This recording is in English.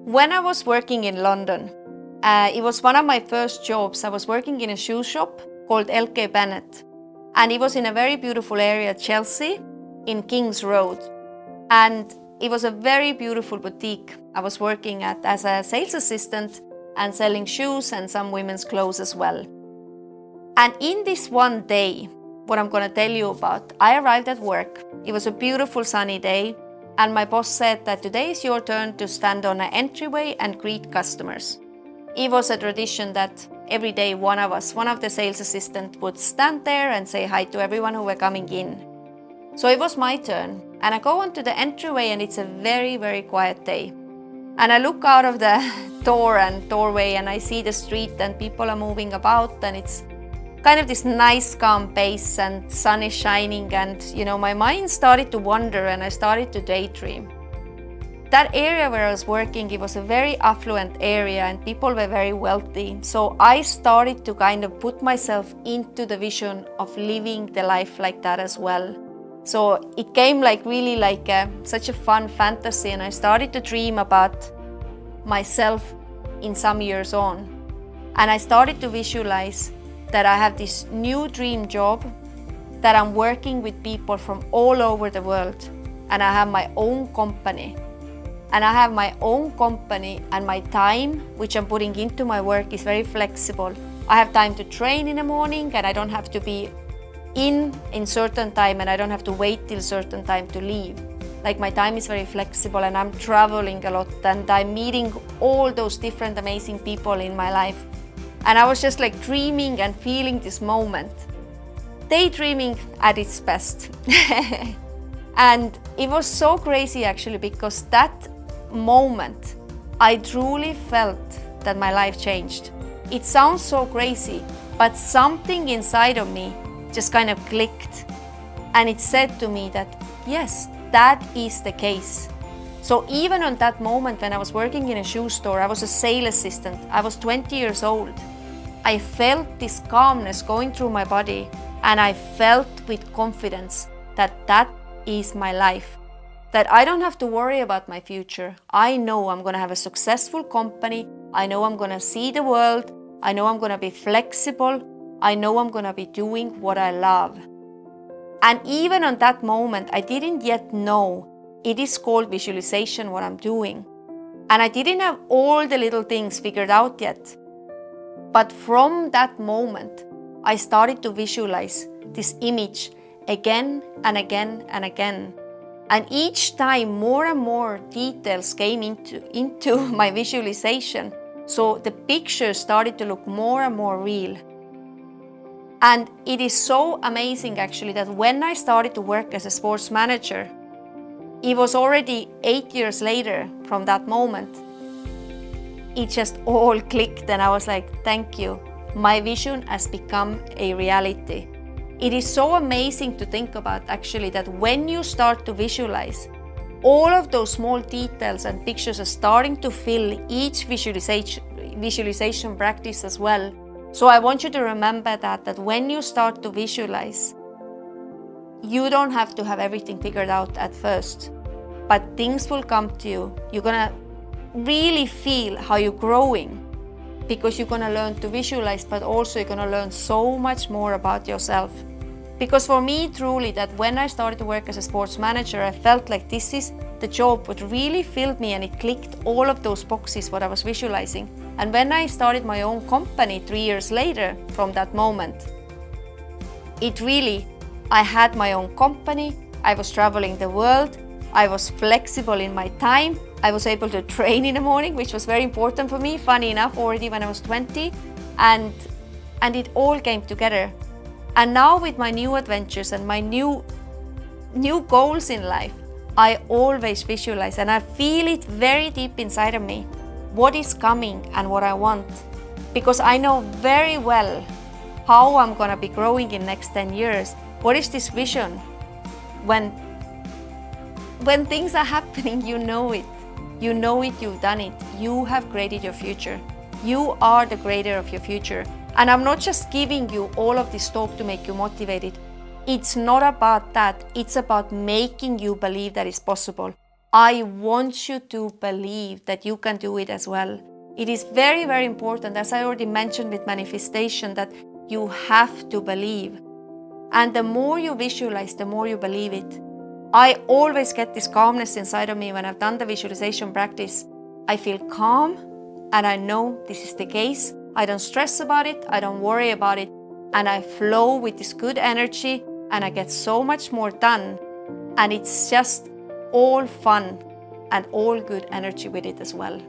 When I was working in London, it was one of my first jobs. I was working in a shoe shop called L.K. Bennett. And it was in a very beautiful area, Chelsea, in King's Road. And it was a very beautiful boutique I was working at as a sales assistant and selling shoes and some women's clothes as well. And in this one day, what I'm going to tell you about, I arrived at work. It was a beautiful sunny day. And my boss said that today is your turn to stand on an entryway and greet customers. It was a tradition that every day one of the sales assistants would stand there and say hi to everyone who were coming in. So it was my turn. And I go onto the entryway and it's a very, very quiet day. And I look out of the doorway and I see the street and people are moving about and it's kind of this nice calm pace and sun is shining and my mind started to wander and I started to daydream. That area where I was working, it was a very affluent area and people were very wealthy. So I started to kind of put myself into the vision of living the life like that as well. So it came such a fun fantasy and I started to dream about myself in some years on. And I started to visualize that I have this new dream job, that I'm working with people from all over the world, and I have my own company. And I have my own company and my time, which I'm putting into my work, is very flexible. I have time to train in the morning and I don't have to be in certain time and I don't have to wait till certain time to leave. Like my time is very flexible and I'm traveling a lot and I'm meeting all those different amazing people in my life. And I was just dreaming and feeling this moment. Daydreaming at its best. And it was so crazy actually because that moment I truly felt that my life changed. It sounds so crazy, but something inside of me just kind of clicked. And it said to me that yes, that is the case. So even on that moment when I was working in a shoe store, I was a sales assistant, I was 20 years old. I felt this calmness going through my body and I felt with confidence that that is my life, that I don't have to worry about my future. I know I'm going to have a successful company. I know I'm going to see the world. I know I'm going to be flexible. I know I'm going to be doing what I love. And even on that moment, I didn't yet know it is called visualization, what I'm doing. And I didn't have all the little things figured out yet. But from that moment, I started to visualize this image again and again and again. And each time more and more details came into my visualization. So the picture started to look more and more real. And it is so amazing actually that when I started to work as a sports manager, it was already 8 years later from that moment. It just all clicked and I was like, thank you. My vision has become a reality. It is so amazing to think about actually that when you start to visualize, all of those small details and pictures are starting to fill each visualization practice as well. So I want you to remember that when you start to visualize, you don't have to have everything figured out at first, but things will come to you. You're gonna really feel how you're growing because you're gonna learn to visualize, but also you're gonna learn so much more about yourself. Because for me, truly, that when I started to work as a sports manager, I felt like this is the job what really filled me and it clicked all of those boxes what I was visualizing. And when I started my own company 3 years later from that moment, I had my own company, I was traveling the world, I was flexible in my time, I was able to train in the morning, which was very important for me, funny enough, already when I was 20, and it all came together. And now with my new adventures and my new goals in life, I always visualize and I feel it very deep inside of me, what is coming and what I want. Because I know very well how I'm gonna be growing in next 10 years. What is this vision? When things are happening, you know it. You know it, you've done it. You have created your future. You are the creator of your future. And I'm not just giving you all of this talk to make you motivated. It's not about that. It's about making you believe that it's possible. I want you to believe that you can do it as well. It is very, very important, as I already mentioned with manifestation, that you have to believe. And the more you visualize, the more you believe it. I always get this calmness inside of me when I've done the visualization practice. I feel calm and I know this is the case. I don't stress about it, I don't worry about it, and I flow with this good energy and I get so much more done. And it's just all fun and all good energy with it as well.